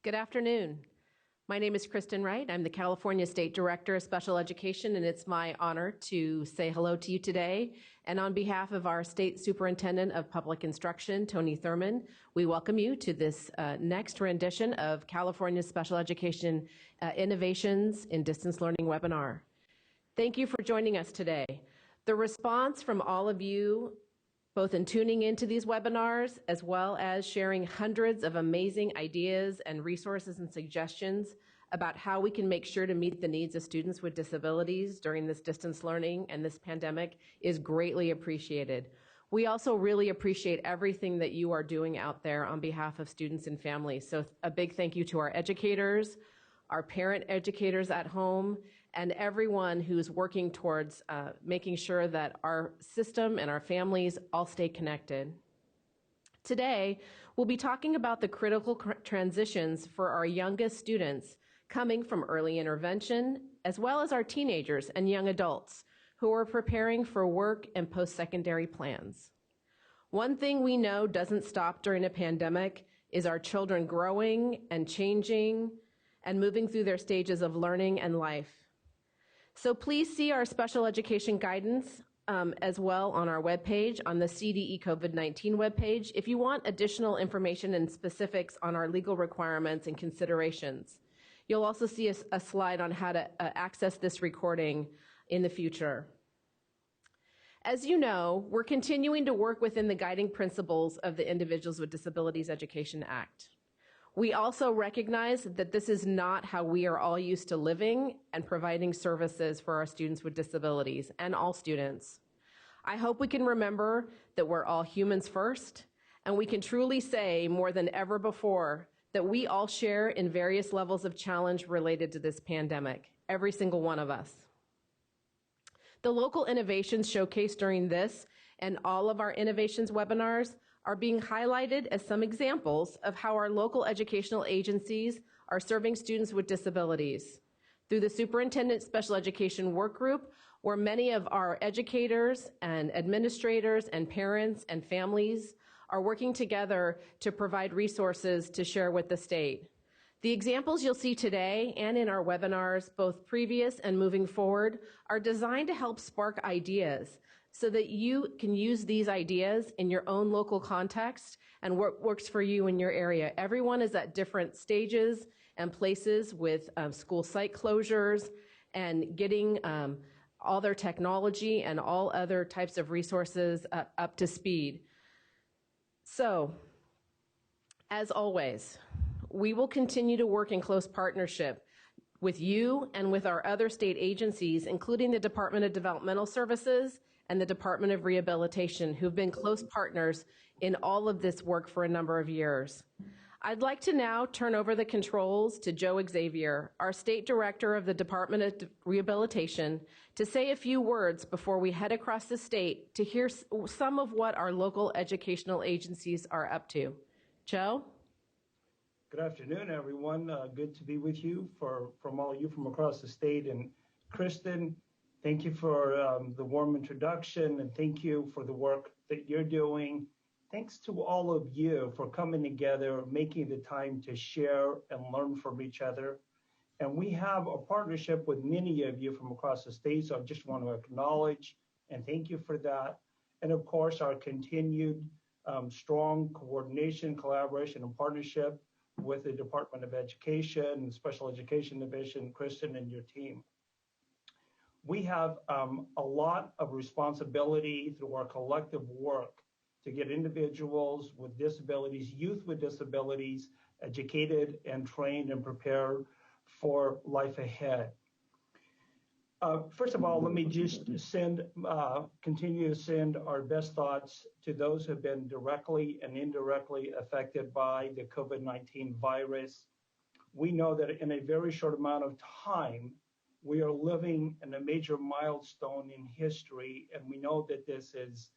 Good afternoon. My name is Kristen Wright. I'm the California State Director of Special Education, and it's my honor to say hello to you today. And on behalf of our State Superintendent of Public Instruction, Tony Thurman, we welcome you to this next rendition of California Special Education Innovations in Distance Learning webinar. Thank you for joining us today. The response from all of you, both in tuning into these webinars as well as sharing hundreds of amazing ideas and resources and suggestions about how we can make sure to meet the needs of students with disabilities during this distance learning and this pandemic, is greatly appreciated. We also really appreciate everything that you are doing out there on behalf of students and families. So a big thank you to our educators, our parent educators at home, and everyone who's working towards making sure that our system and our families all stay connected. Today, we'll be talking about the critical transitions for our youngest students coming from early intervention, as well as our teenagers and young adults who are preparing for work and post-secondary plans. One thing we know doesn't stop during a pandemic is our children growing and changing and moving through their stages of learning and life. So please see our special education guidance as well on our webpage, on the CDE COVID-19 webpage, if you want additional information and specifics on our legal requirements and considerations. You'll also see a slide on how to access this recording in the future. As you know, we're continuing to work within the guiding principles of the Individuals with Disabilities Education Act. We also recognize that this is not how we are all used to living and providing services for our students with disabilities and all students. I hope we can remember that we're all humans first, and we can truly say more than ever before that we all share in various levels of challenge related to this pandemic, every single one of us. The local innovations showcased during this and all of our innovations webinars are being highlighted as some examples of how our local educational agencies are serving students with disabilities. Through the Superintendent Special Education Work Group, where many of our educators and administrators and parents and families are working together to provide resources to share with the state. The examples you'll see today and in our webinars, both previous and moving forward, are designed to help spark ideas so that you can use these ideas in your own local context and what works for you in your area. Everyone is at different stages and places with school site closures and getting all their technology and all other types of resources up to speed. So, as always, we will continue to work in close partnership with you and with our other state agencies, including the Department of Developmental Services and the Department of Rehabilitation, who've been close partners in all of this work for a number of years. I'd like to now turn over the controls to Joe Xavier, our State Director of the Department of Rehabilitation, to say a few words before we head across the state to hear some of what our local educational agencies are up to. Joe? Good afternoon, everyone. Good to be with you from all you from across the state. And Kristen, thank you for the warm introduction, and thank you for the work that you're doing. Thanks to all of you for coming together, making the time to share and learn from each other. And we have a partnership with many of you from across the state, so I just want to acknowledge and thank you for that. And of course, our continued strong coordination, collaboration, and partnership with the Department of Education and Special Education Division, Kristen and your team. We have a lot of responsibility through our collective work to get individuals with disabilities, youth with disabilities, educated and trained and prepared for life ahead. First of all, let me just continue to send our best thoughts to those who have been directly and indirectly affected by the COVID-19 virus. We know that in a very short amount of time, we are living in a major milestone in history, and we know that this is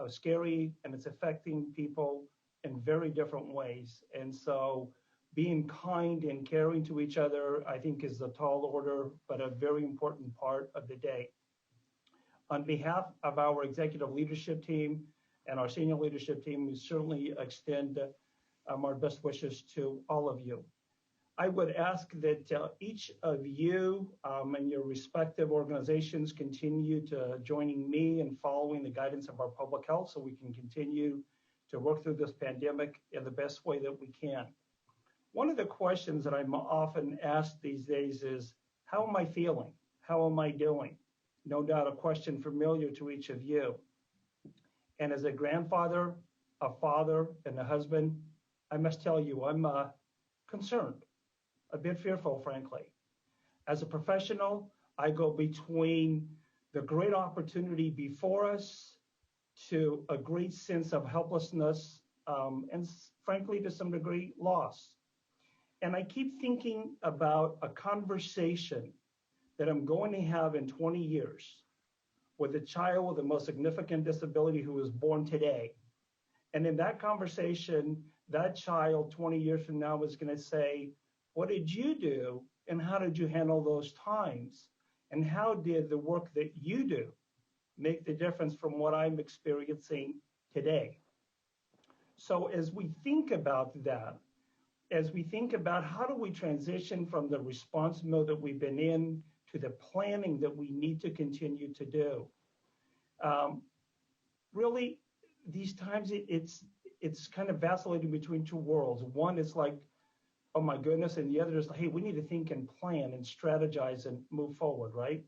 scary and it's affecting people in very different ways. And so being kind and caring to each other, I think, is a tall order, but a very important part of the day. On behalf of our executive leadership team and our senior leadership team, we certainly extend our best wishes to all of you. I would ask that each of you and your respective organizations continue to joining me in following the guidance of our public health so we can continue to work through this pandemic in the best way that we can. One of the questions that I'm often asked these days is, how am I feeling? How am I doing? No doubt a question familiar to each of you. And as a grandfather, a father, and a husband, I must tell you, I'm concerned, a bit fearful, frankly. As a professional, I go between the great opportunity before us to a great sense of helplessness and frankly, to some degree, loss. And I keep thinking about a conversation that I'm going to have in 20 years with a child with the most significant disability who was born today. And in that conversation, that child 20 years from now is going to say, what did you do and how did you handle those times? And how did the work that you do make the difference from what I'm experiencing today? So as we think about that, as we think about how do we transition from the response mode that we've been in to the planning that we need to continue to do, really, these times it's kind of vacillating between two worlds. One is like, oh my goodness, and the other is like, hey, we need to think and plan and strategize and move forward, right?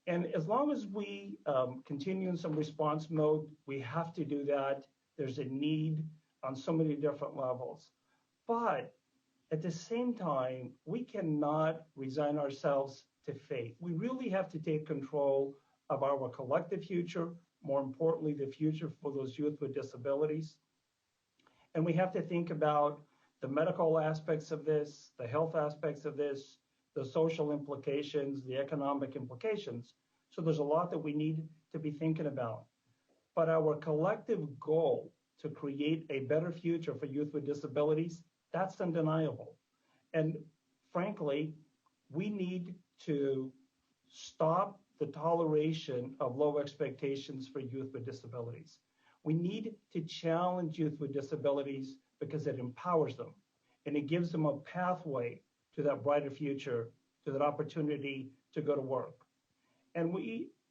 And as long as we continue in some response mode, we have to do that. There's a need on so many different levels. But at the same time, we cannot resign ourselves to fate. We really have to take control of our collective future, more importantly, the future for those youth with disabilities. And we have to think about the medical aspects of this, the health aspects of this, the social implications, the economic implications. So there's a lot that we need to be thinking about. But our collective goal to create a better future for youth with disabilities, that's undeniable. And frankly, we need to stop the toleration of low expectations for youth with disabilities. We need to challenge youth with disabilities because it empowers them and it gives them a pathway to that brighter future, to that opportunity to go to work. And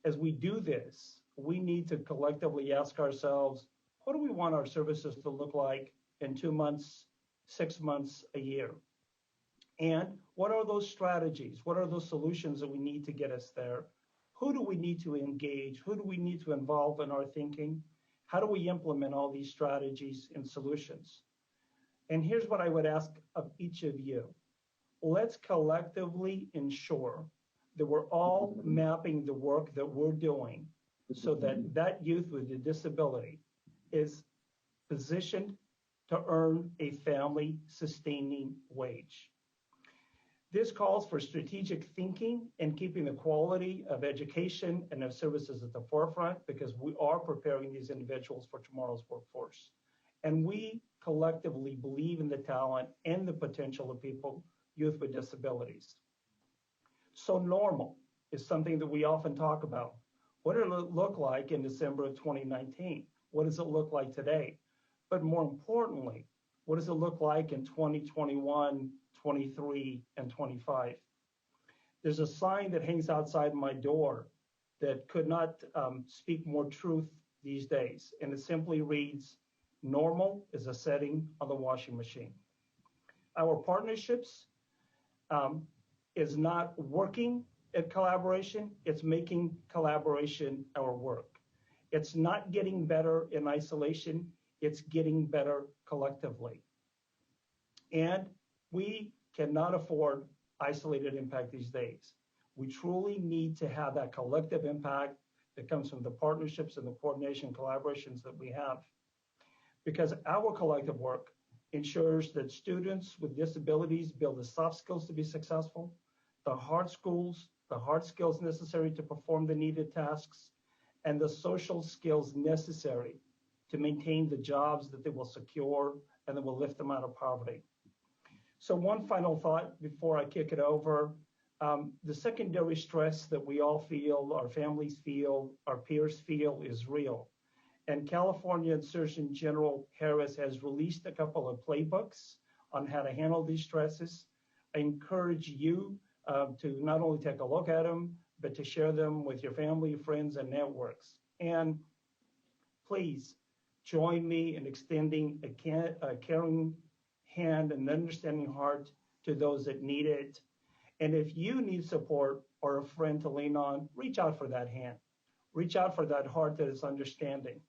as we do this, we need to collectively ask ourselves, what do we want our services to look like in 2 months, 6 months, a year? And what are those strategies? What are those solutions that we need to get us there? Who do we need to engage? Who do we need to involve in our thinking? How do we implement all these strategies and solutions? And here's what I would ask of each of you. Let's collectively ensure that we're all mapping the work that we're doing so that that youth with a disability is positioned to earn a family sustaining wage. This calls for strategic thinking and keeping the quality of education and of services at the forefront because we are preparing these individuals for tomorrow's workforce. And we collectively believe in the talent and the potential of people, youth with disabilities. So normal is something that we often talk about. What did it look like in December of 2019? What does it look like today? But more importantly, what does it look like in 2021, 23, and 25? There's a sign that hangs outside my door that could not speak more truth these days. And it simply reads, normal is a setting on the washing machine. Our partnerships is not working at collaboration, it's making collaboration our work. It's not getting better in isolation, it's getting better collectively. And we cannot afford isolated impact these days. We truly need to have that collective impact that comes from the partnerships and the coordination collaborations that we have. Because our collective work ensures that students with disabilities build the soft skills to be successful, the hard skills necessary to perform the needed tasks, and the social skills necessary to maintain the jobs that they will secure and that will lift them out of poverty. So one final thought before I kick it over. The secondary stress that we all feel, our families feel, our peers feel is real. And California Surgeon General Harris has released a couple of playbooks on how to handle these stresses. I encourage you to not only take a look at them, but to share them with your family, friends, and networks. And please join me in extending a caring hand and understanding heart to those that need it. And if you need support or a friend to lean on, reach out for that hand. Reach out for that heart that is understanding.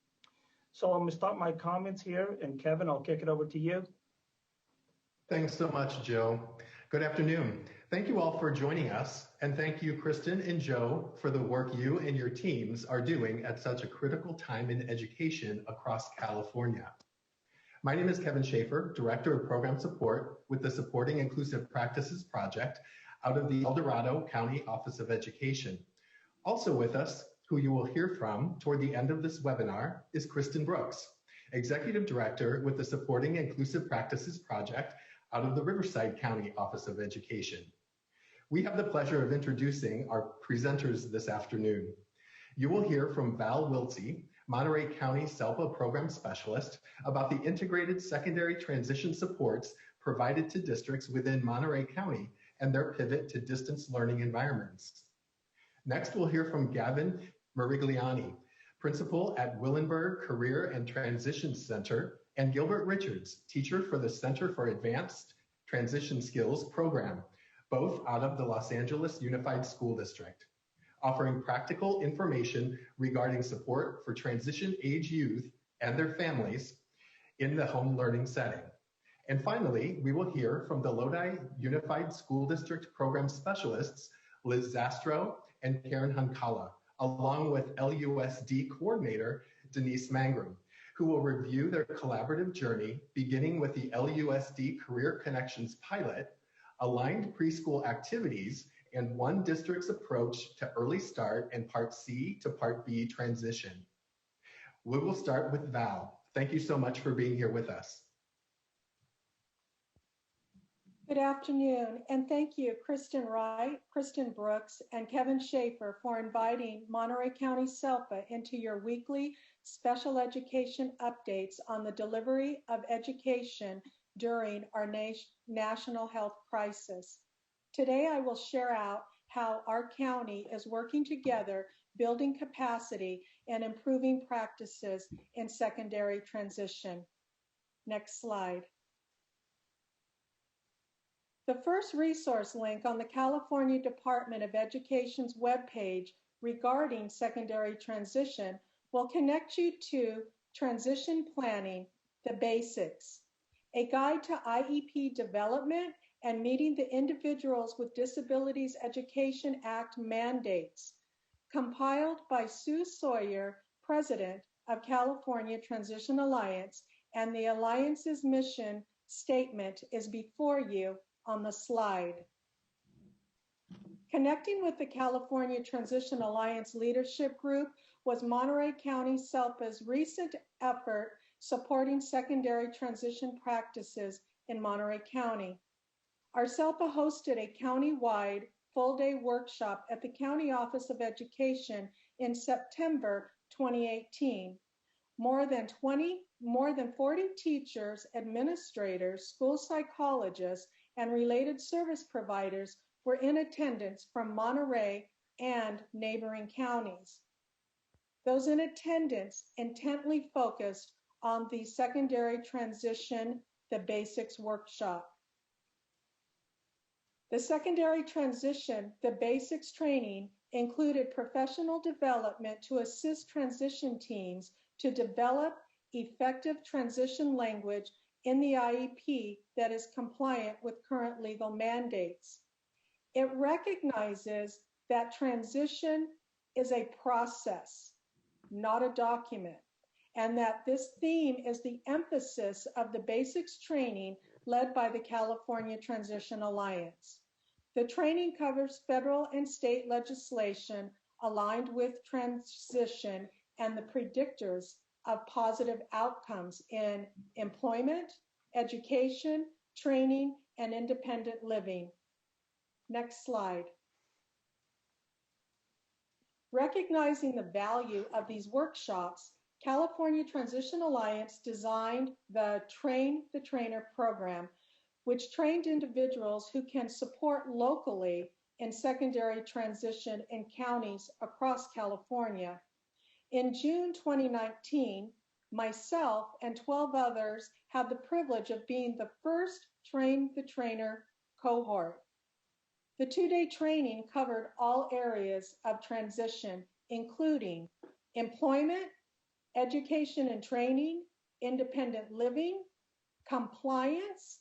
So I'm going to stop my comments here, and Kevin, I'll kick it over to you. Thanks so much, Joe. Good afternoon. Thank you all for joining us, and thank you, Kristen and Joe, for the work you and your teams are doing at such a critical time in education across California. My name is Kevin Schaefer, Director of Program Support with the Supporting Inclusive Practices Project out of the El Dorado County Office of Education. Also with us, who you will hear from toward the end of this webinar, is Kristen Brooks, Executive Director with the Supporting Inclusive Practices Project out of the Riverside County Office of Education. We have the pleasure of introducing our presenters this afternoon. You will hear from Val Wiltsey, Monterey County SELPA Program Specialist, about the integrated secondary transition supports provided to districts within Monterey County and their pivot to distance learning environments. Next, we'll hear from Gavin Marigliani, Principal at Willenberg Career and Transition Center, and Gilbert Richards, teacher for the Center for Advanced Transition Skills program, both out of the Los Angeles Unified School District, offering practical information regarding support for transition age youth and their families in the home learning setting. And finally, we will hear from the Lodi Unified School District program specialists, Liz Zastro and Karen Hankala, along with LUSD coordinator, Denise Mangrum, who will review their collaborative journey, beginning with the LUSD Career Connections pilot, aligned preschool activities, and one district's approach to early start and Part C to Part B transition. We will start with Val. Thank you so much for being here with us. Good afternoon, and thank you, Kristen Wright, Kristen Brooks, and Kevin Schaefer for inviting Monterey County SELPA into your weekly special education updates on the delivery of education during our national health crisis. Today, I will share out how our county is working together, building capacity and improving practices in secondary transition. Next slide. The first resource link on the California Department of Education's webpage regarding secondary transition will connect you to Transition Planning, the Basics, a guide to IEP development and meeting the Individuals with Disabilities Education Act mandates, compiled by Sue Sawyer, President of California Transition Alliance, and the Alliance's mission statement is before you on the slide. Connecting with the California Transition Alliance Leadership Group was Monterey County SELPA's recent effort supporting secondary transition practices in Monterey County. Our SELPA hosted a county-wide full-day workshop at the County Office of Education in September 2018. More than 40 teachers, administrators, school psychologists, and related service providers were in attendance from Monterey and neighboring counties. Those in attendance intently focused on the secondary transition, the basics workshop. The secondary transition, the basics training included professional development to assist transition teams to develop effective transition language in the IEP that is compliant with current legal mandates. It recognizes that transition is a process, not a document, and that this theme is the emphasis of the basics training led by the California Transition Alliance. The training covers federal and state legislation aligned with transition and the predictors of positive outcomes in employment, education, training, and independent living. Next slide. Recognizing the value of these workshops, California Transition Alliance designed the Train the Trainer program, which trained individuals who can support locally in secondary transition in counties across California. In June 2019, myself and 12 others had the privilege of being the first Train the Trainer cohort. The two-day training covered all areas of transition, including employment, education and training, independent living, compliance,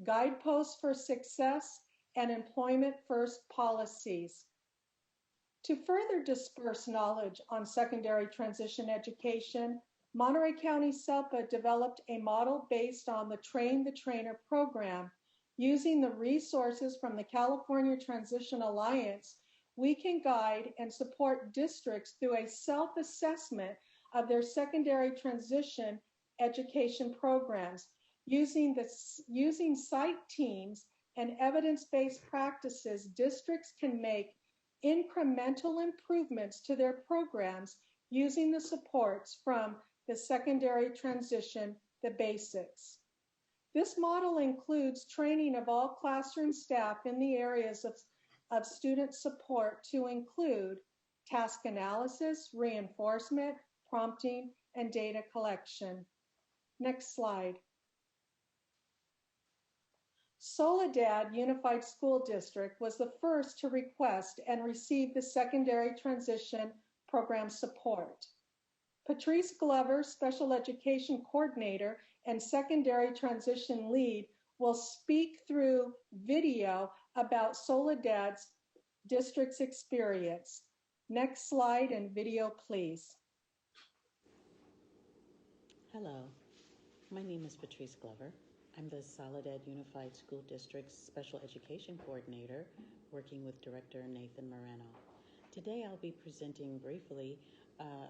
guideposts for success, and employment first policies. To further disperse knowledge on secondary transition education, Monterey County SELPA developed a model based on the Train the Trainer program. Using the resources from the California Transition Alliance, we can guide and support districts through a self-assessment of their secondary transition education programs. Using site teams and evidence-based practices, districts can make incremental improvements to their programs using the supports from the secondary transition, the basics. This model includes training of all classroom staff in the areas of student support to include task analysis, reinforcement, prompting, and data collection. Next slide. Soledad Unified School District was the first to request and receive the secondary transition program support. Patrice Glover, Special Education Coordinator and Secondary Transition Lead, will speak through video about Soledad's district's experience. Next slide and video, please. Hello, my name is Patrice Glover. I'm the Soledad Unified School District's Special Education Coordinator, working with Director Nathan Moreno. Today I'll be presenting briefly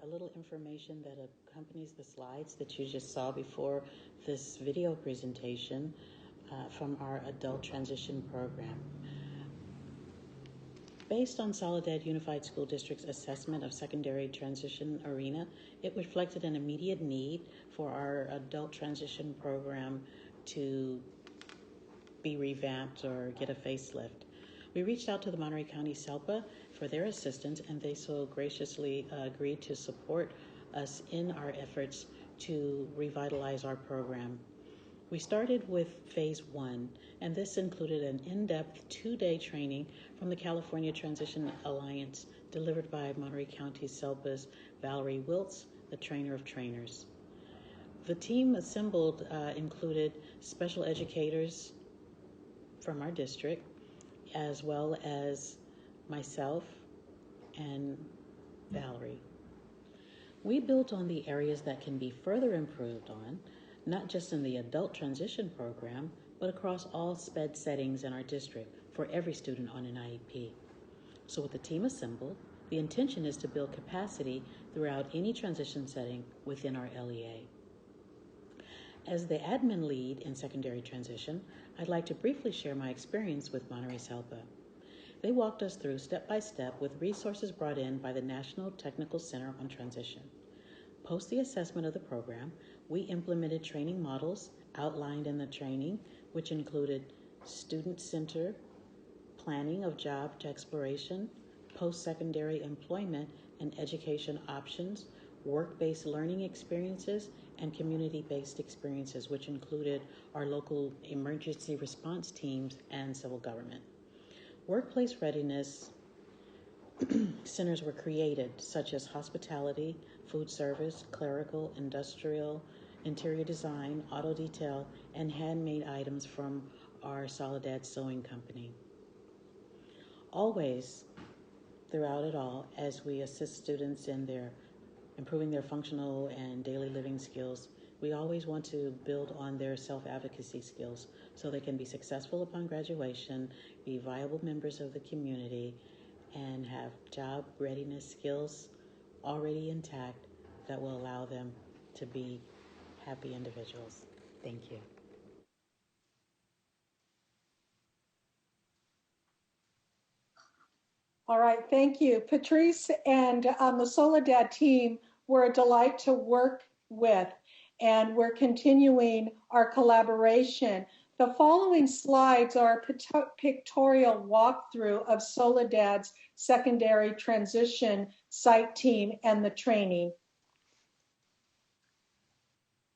a little information that accompanies the slides that you just saw before this video presentation from our Adult Transition Program. Based on Soledad Unified School District's assessment of secondary transition arena, it reflected an immediate need for our Adult Transition Program to be revamped or get a facelift. We reached out to the Monterey County SELPA for their assistance, and they so graciously agreed to support us in our efforts to revitalize our program. We started with phase 1, and this included an in-depth 2-day training from the California Transition Alliance delivered by Monterey County SELPA's Valerie Wiltz, the trainer of trainers. The team assembled included special educators from our district, as well as myself and Valerie. We built on the areas that can be further improved on, not just in the adult transition program, but across all SPED settings in our district for every student on an IEP. So with the team assembled, the intention is to build capacity throughout any transition setting within our LEA. As the admin lead in secondary transition, I'd like to briefly share my experience with Monterey SELPA. They walked us through step by step with resources brought in by the National Technical Center on Transition. Post the assessment of the program, we implemented training models outlined in the training, which included student center, planning of job exploration, post-secondary employment and education options, work-based learning experiences, and community-based experiences, which included our local emergency response teams and civil government. Workplace readiness centers were created, such as hospitality, food service, clerical, industrial, interior design, auto detail, and handmade items from our Soledad Sewing Company. Always, throughout it all, as we assist students in improving their functional and daily living skills, we always want to build on their self-advocacy skills so they can be successful upon graduation, be viable members of the community, and have job readiness skills already intact that will allow them to be happy individuals. Thank you. All right, thank you. Patrice and the Soledad team were a delight to work with, and we're continuing our collaboration. The following slides are a pictorial walkthrough of Soledad's secondary transition site team and the training.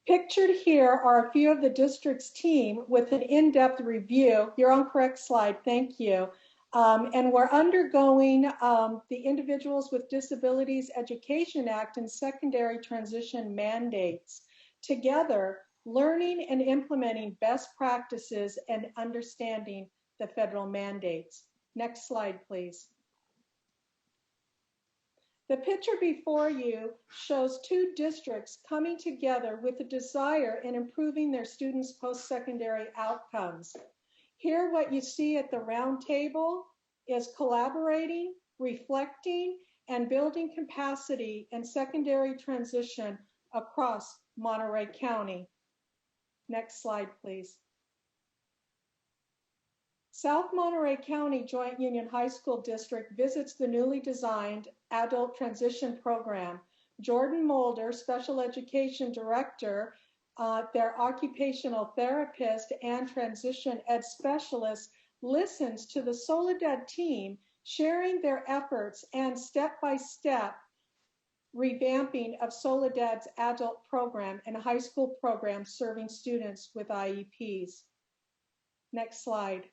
Pictured here are a few of the district's team with an in-depth review. You're on correct slide, thank you. And we're undergoing the Individuals with Disabilities Education Act and secondary transition mandates. Together, learning and implementing best practices and understanding the federal mandates. Next slide, please. The picture before you shows two districts coming together with a desire in improving their students' post-secondary outcomes. Here, what you see at the round table is collaborating, reflecting, and building capacity in secondary transition across Monterey County. Next slide, please. South Monterey County Joint Union High School District visits the newly designed Adult Transition Program. Jordan Mulder, Special Education Director, their occupational therapist and transition ed specialist, listens to the Soledad team sharing their efforts and step-by-step revamping of Soledad's adult program and high school program serving students with IEPs. Next slide.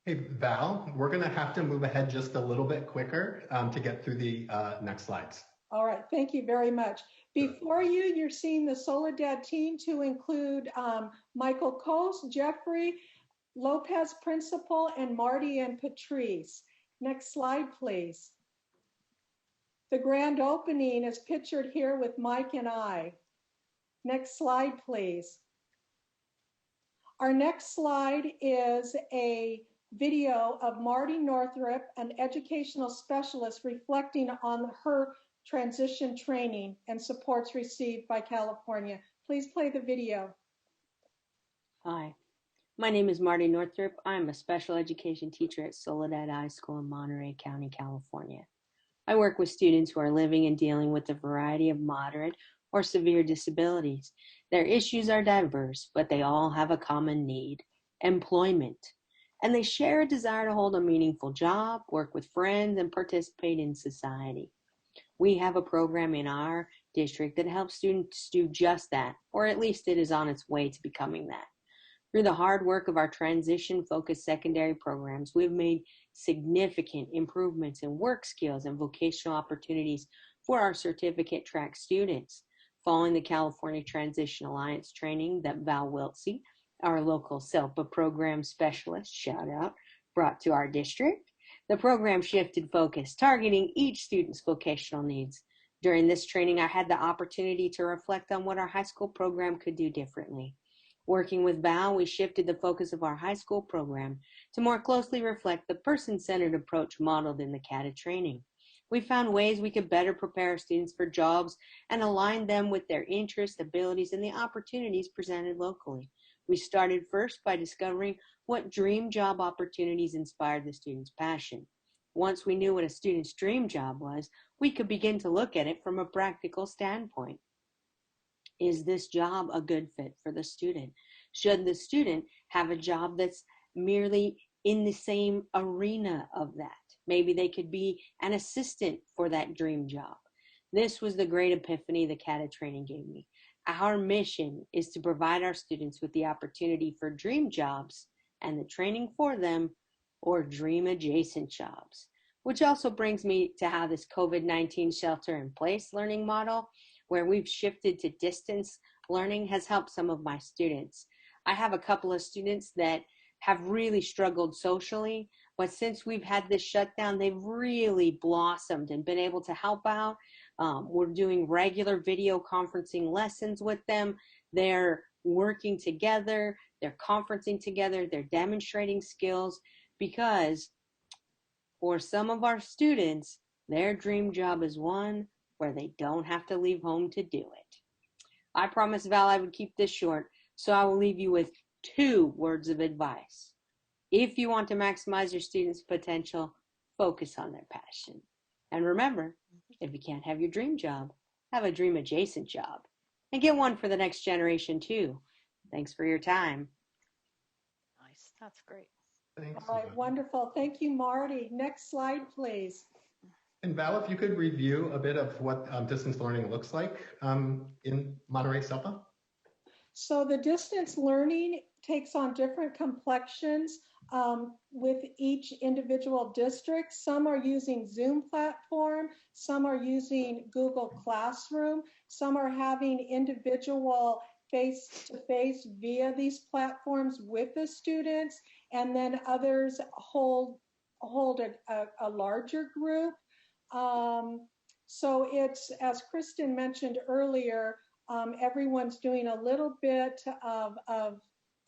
Hey, Val, we're going to have to move ahead just a little bit quicker to get through the next slides. All right, thank you very much. Before you, you're seeing the Soledad team to include Michael Coase, Jeffrey Lopez Principal, and Marty and Patrice. Next slide, please. The grand opening is pictured here with Mike and I. Next slide, please. Our next slide is a video of Marty Northrup, an educational specialist, reflecting on her transition training and supports received by California. Please play the video. Hi, my name is Marty Northrup. I'm a special education teacher at Soledad High School in Monterey County, California. I work with students who are living and dealing with a variety of moderate or severe disabilities. Their issues are diverse, but they all have a common need: employment. And they share a desire to hold a meaningful job, work with friends, and participate in society. We have a program in our district that helps students do just that, or at least it is on its way to becoming that. Through the hard work of our transition-focused secondary programs, we've made significant improvements in work skills and vocational opportunities for our certificate track students. Following the California Transition Alliance training that Val Wiltsey, our local SELPA program specialist, shout out, brought to our district, the program shifted focus, targeting each student's vocational needs. During this training, I had the opportunity to reflect on what our high school program could do differently. Working with Val, we shifted the focus of our high school program to more closely reflect the person-centered approach modeled in the CATA training. We found ways we could better prepare our students for jobs and align them with their interests, abilities, and the opportunities presented locally. We started first by discovering what dream job opportunities inspired the student's passion. Once we knew what a student's dream job was, we could begin to look at it from a practical standpoint. Is this job a good fit for the student? Should the student have a job that's merely in the same arena of that? Maybe they could be an assistant for that dream job. This was the great epiphany the CATA training gave me. Our mission is to provide our students with the opportunity for dream jobs and the training for them, or dream adjacent jobs, which also brings me to how this COVID-19 shelter-in-place learning model, where we've shifted to distance learning, has helped some of my students. I have a couple of students that have really struggled socially, but since we've had this shutdown, they've really blossomed and been able to help out. We're doing regular video conferencing lessons with them. They're working together, they're conferencing together, they're demonstrating skills, because for some of our students, their dream job is one where they don't have to leave home to do it. I promised Val I would keep this short, so I will leave you with 2 words of advice. If you want to maximize your students' potential, focus on their passion. And remember, if you can't have your dream job, have a dream adjacent job. And get one for the next generation too. Thanks for your time. Nice. That's great. Thanks. All right, wonderful. Thank you, Marty. Next slide, please. And Val, if you could review a bit of what distance learning looks like in Monterey SELPA. So the distance learning takes on different complexions with each individual district. Some are using Zoom platform, some are using Google Classroom, some are having individual face-to-face via these platforms with the students, and then others hold a larger group. So it's, as Kristen mentioned earlier, everyone's doing a little bit of a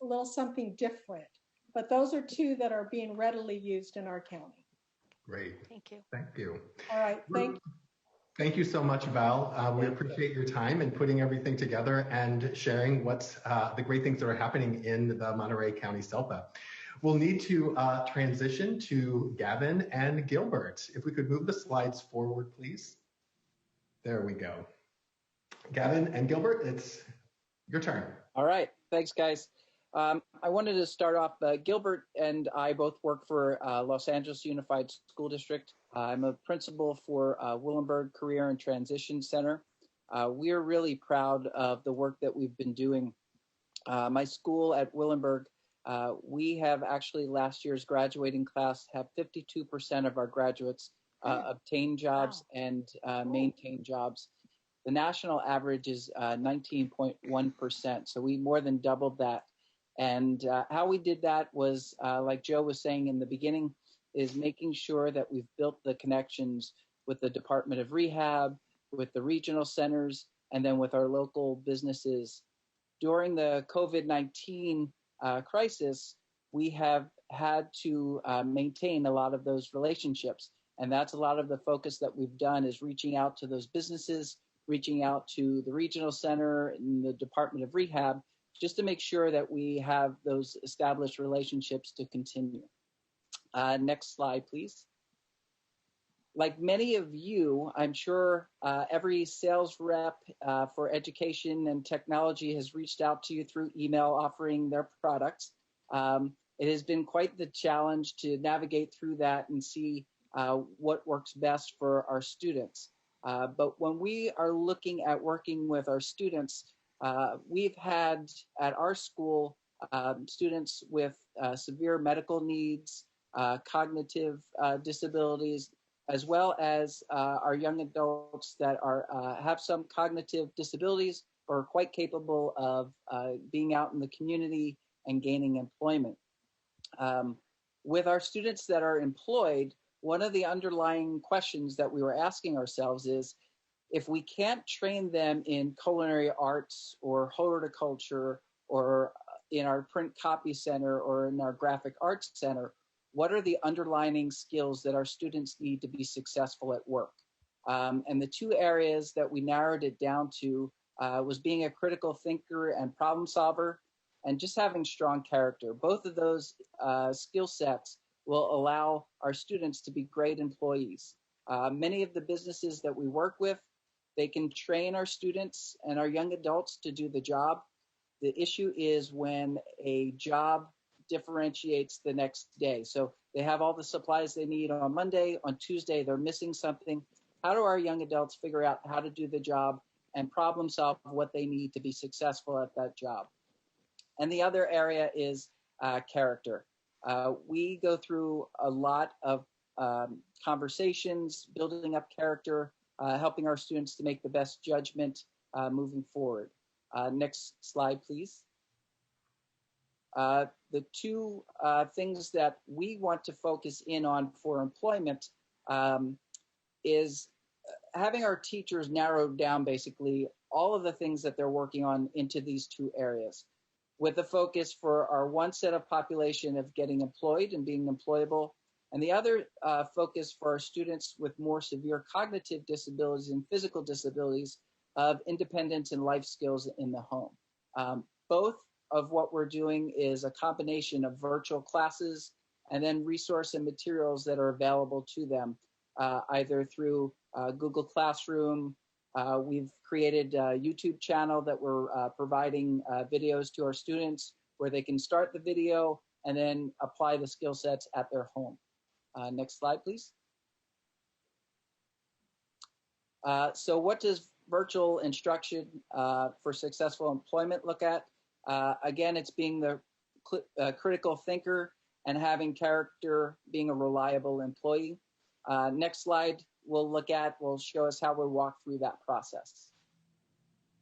little something different, but those are two that are being readily used in our county. Great. Thank you. Thank you. All right, thank you. Thank you so much, Val. We appreciate your time and putting everything together and sharing what's the great things that are happening in the Monterey County SELPA. We'll need to transition to Gavin and Gilbert. If we could move the slides forward, please. There we go. Gavin and Gilbert, it's your turn. All right, thanks guys. I wanted to start off, Gilbert and I both work for Los Angeles Unified School District. I'm a principal for Willenberg Career and Transition Center. We are really proud of the work that we've been doing. My school at Willenberg, we have actually last year's graduating class have 52% of our graduates obtain jobs and maintain jobs. The national average is 19.1%, so we more than doubled that. And how we did that was, like Joe was saying in the beginning, is making sure that we've built the connections with the Department of Rehab, with the regional centers, and then with our local businesses. During the COVID-19 crisis, we have had to maintain a lot of those relationships. And that's a lot of the focus that we've done, is reaching out to those businesses, reaching out to the regional center and the Department of Rehab, just to make sure that we have those established relationships to continue. Next slide, please. Like many of you, I'm sure every sales rep for education and technology has reached out to you through email offering their products. It has been quite the challenge to navigate through that and see what works best for our students. But when we are looking at working with our students, we've had at our school students with severe medical needs, cognitive disabilities, as well as our young adults that are have some cognitive disabilities or are quite capable of being out in the community and gaining employment. With our students that are employed, one of the underlying questions that we were asking ourselves is, if we can't train them in culinary arts or horticulture or in our print copy center or in our graphic arts center, what are the underlying skills that our students need to be successful at work? And the two areas that we narrowed it down to was being a critical thinker and problem solver, and just having strong character. Both of those skill sets will allow our students to be great employees. Many of the businesses that we work with, they can train our students and our young adults to do the job. The issue is when a job differentiates the next day. So they have all the supplies they need on Monday, on Tuesday they're missing something. How do our young adults figure out how to do the job and problem solve what they need to be successful at that job? And the other area is character. We go through a lot of conversations, building up character, helping our students to make the best judgment moving forward. Next slide, please. The two things that we want to focus in on for employment is having our teachers narrow down basically all of the things that they're working on into these two areas, with a focus for our one set of population of getting employed and being employable, and the other focus for our students with more severe cognitive disabilities and physical disabilities of independence and life skills in the home. Both of what we're doing is a combination of virtual classes and then resource and materials that are available to them, either through Google Classroom, We've created a YouTube channel that we're providing videos to our students where they can start the video and then apply the skill sets at their home. Next slide, please. So what does virtual instruction for successful employment look at? Again, it's being the critical thinker and having character, being a reliable employee. Next slide will show us how we walk through that process.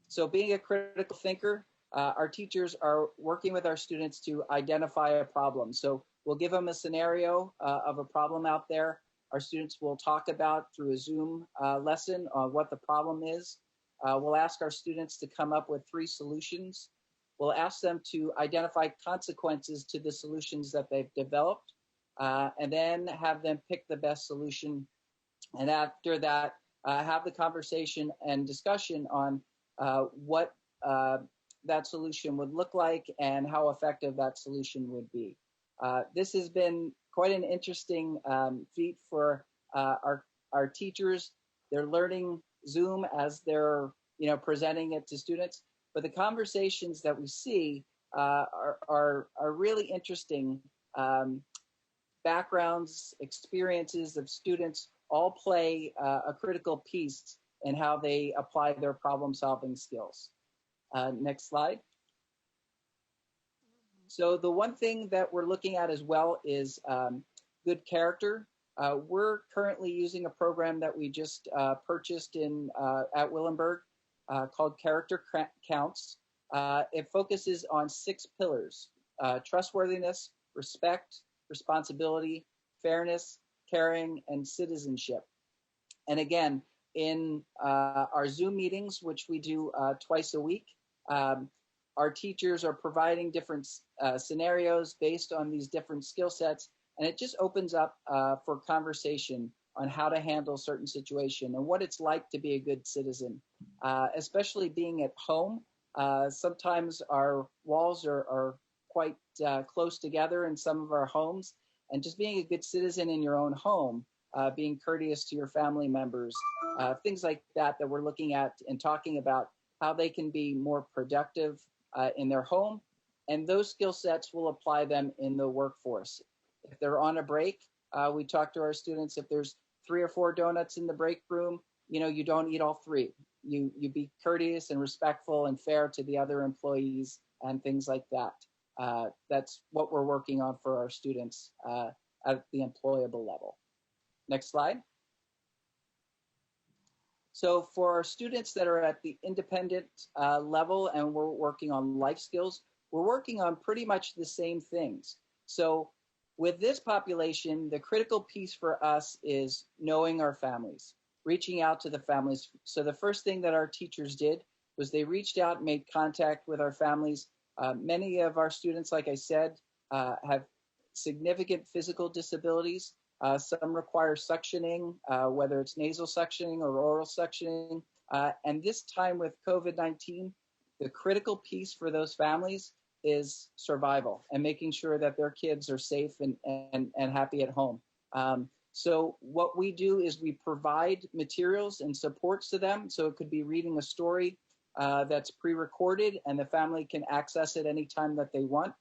So being a critical thinker, our teachers are working with our students to identify a problem. So we'll give them a scenario of a problem out there. Our students will talk about through a Zoom lesson on what the problem is. We'll ask our students to come up with 3 solutions. We'll ask them to identify consequences to the solutions that they've developed, and then have them pick the best solution. And after that, have the conversation and discussion on what that solution would look like and how effective that solution would be. This has been quite an interesting feat for our teachers. They're learning Zoom as they're presenting it to students. But the conversations that we see are really interesting. Backgrounds, experiences of students all play a critical piece in how they apply their problem-solving skills. Next slide. So the one thing that we're looking at as well is good character. We're currently using a program that we just purchased at Willenberg called Character Counts. It focuses on 6 pillars: trustworthiness, respect, responsibility, fairness, caring, and citizenship. And again, in our Zoom meetings, which we do twice a week, our teachers are providing different scenarios based on these different skill sets, and it just opens up for conversation on how to handle certain situation and what it's like to be a good citizen, especially being at home. Sometimes our walls are quite close together in some of our homes, and just being a good citizen in your own home, being courteous to your family members, things like that we're looking at and talking about how they can be more productive in their home, and those skill sets will apply them in the workforce. If they're on a break, we talk to our students, if there's 3 or 4 donuts in the break room, you don't eat all 3. You be courteous and respectful and fair to the other employees and things like that. That's what we're working on for our students at the employable level. Next slide. So for our students that are at the independent level and we're working on life skills, we're working on pretty much the same things. So with this population, the critical piece for us is knowing our families, reaching out to the families. So the first thing that our teachers did was they reached out and made contact with our families. Many of our students, like I said, have significant physical disabilities. Some require suctioning, whether it's nasal suctioning or oral suctioning. And this time with COVID-19, the critical piece for those families is survival and making sure that their kids are safe and happy at home. So what we do is we provide materials and supports to them. So it could be reading a story that's pre-recorded and the family can access it anytime that they want.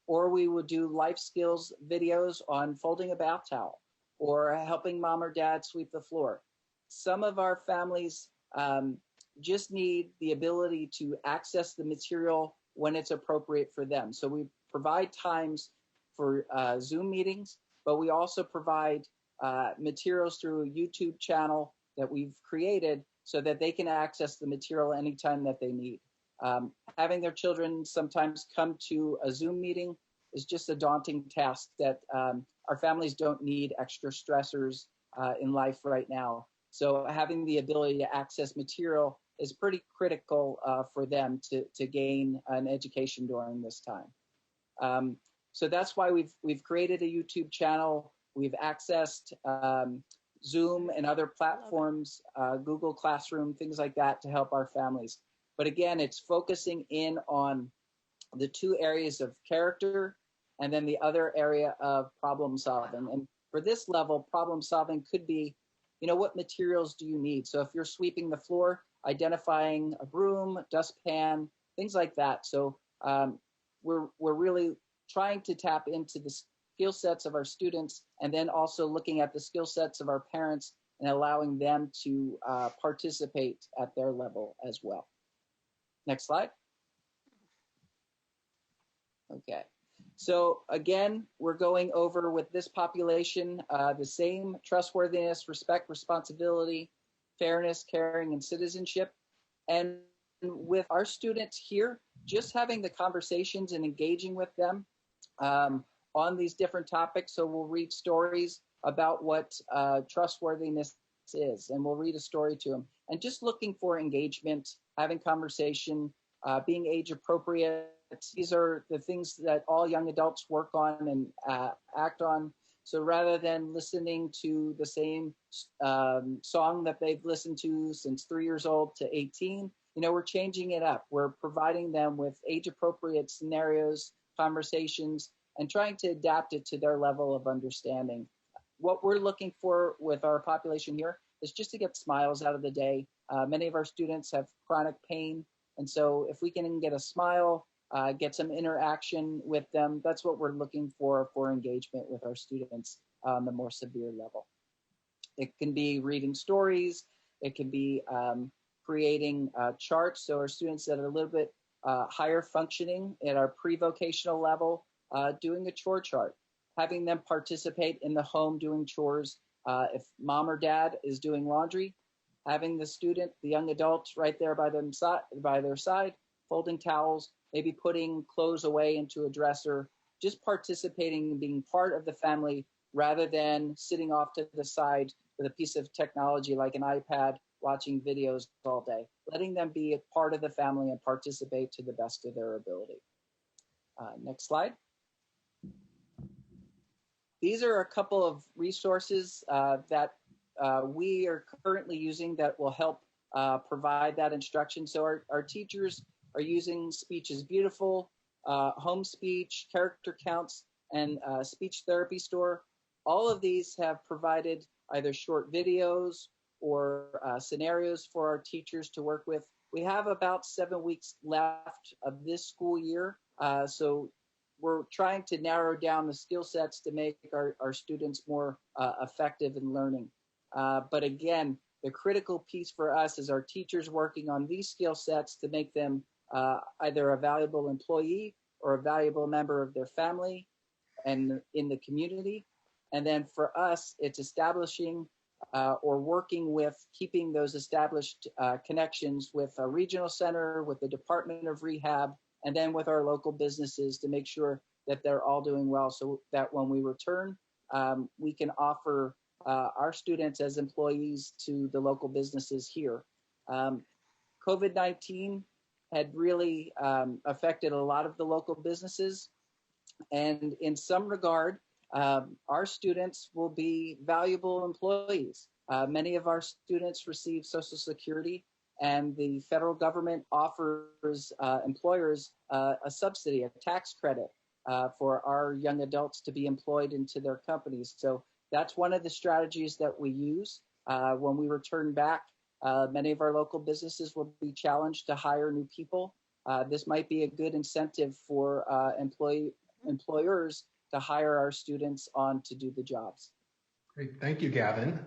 Or we would do life skills videos on folding a bath towel or helping mom or dad sweep the floor. Some of our families just need the ability to access the material when it's appropriate for them. So we provide times for Zoom meetings, but we also provide materials through a YouTube channel that we've created so that they can access the material anytime that they need. Having their children sometimes come to a Zoom meeting is just a daunting task that our families don't need extra stressors in life right now. So having the ability to access material is pretty critical for them to gain an education during this time. So that's why we've created a YouTube channel. We've accessed Zoom and other platforms, Google Classroom, things like that to help our families. But again, it's focusing in on the 2 areas of character and then the other area of problem solving. And for this level, problem solving could be what materials do you need? So if you're sweeping the floor, identifying a broom, dustpan, things like that. So we're really trying to tap into the skill sets of our students, and then also looking at the skill sets of our parents and allowing them to participate at their level as well. Next slide. Okay. So again, we're going over with this population the same trustworthiness, respect, responsibility, fairness, caring, and citizenship. And with our students here, just having the conversations and engaging with them on these different topics. So we'll read stories about what trustworthiness is, and we'll read a story to them. And just looking for engagement, having conversation, being age appropriate. These are the things that all young adults work on and act on. So rather than listening to the same song that they've listened to since 3 years old to 18, we're changing it up. We're providing them with age appropriate scenarios, conversations, and trying to adapt it to their level of understanding. What we're looking for with our population here is just to get smiles out of the day. Many of our students have chronic pain. And so if we can get a smile, get some interaction with them, that's what we're looking for engagement with our students on the more severe level. It can be reading stories. It can be creating charts. So our students that are a little bit higher functioning at our pre-vocational level, doing a chore chart, having them participate in the home doing chores. If mom or dad is doing laundry, having the student, the young adult right there by their side, folding towels, maybe putting clothes away into a dresser, just participating and being part of the family rather than sitting off to the side with a piece of technology like an iPad, watching videos all day. Letting them be a part of the family and participate to the best of their ability. Next slide. These are a couple of resources that we are currently using that will help provide that instruction. So our teachers are using Speech is Beautiful, Home Speech, Character Counts, and Speech Therapy Store. All of these have provided either short videos or scenarios for our teachers to work with. We have about 7 weeks left of this school year. So we're trying to narrow down the skill sets to make our students more effective in learning. But again, the critical piece for us is our teachers working on these skill sets to make them either a valuable employee or a valuable member of their family and in the community. And then for us, it's establishing or working with keeping those established connections with a regional center, with the Department of Rehab, and then with our local businesses to make sure that they're all doing well so that when we return, we can offer our students as employees to the local businesses here. COVID-19 had really affected a lot of the local businesses. And in some regard, our students will be valuable employees. Many of our students receive Social Security, and the federal government offers employers a subsidy, a tax credit for our young adults to be employed into their companies. So that's one of the strategies that we use. When we return back, many of our local businesses will be challenged to hire new people. This might be a good incentive for employers to hire our students on to do the jobs. Great, thank you, Gavin.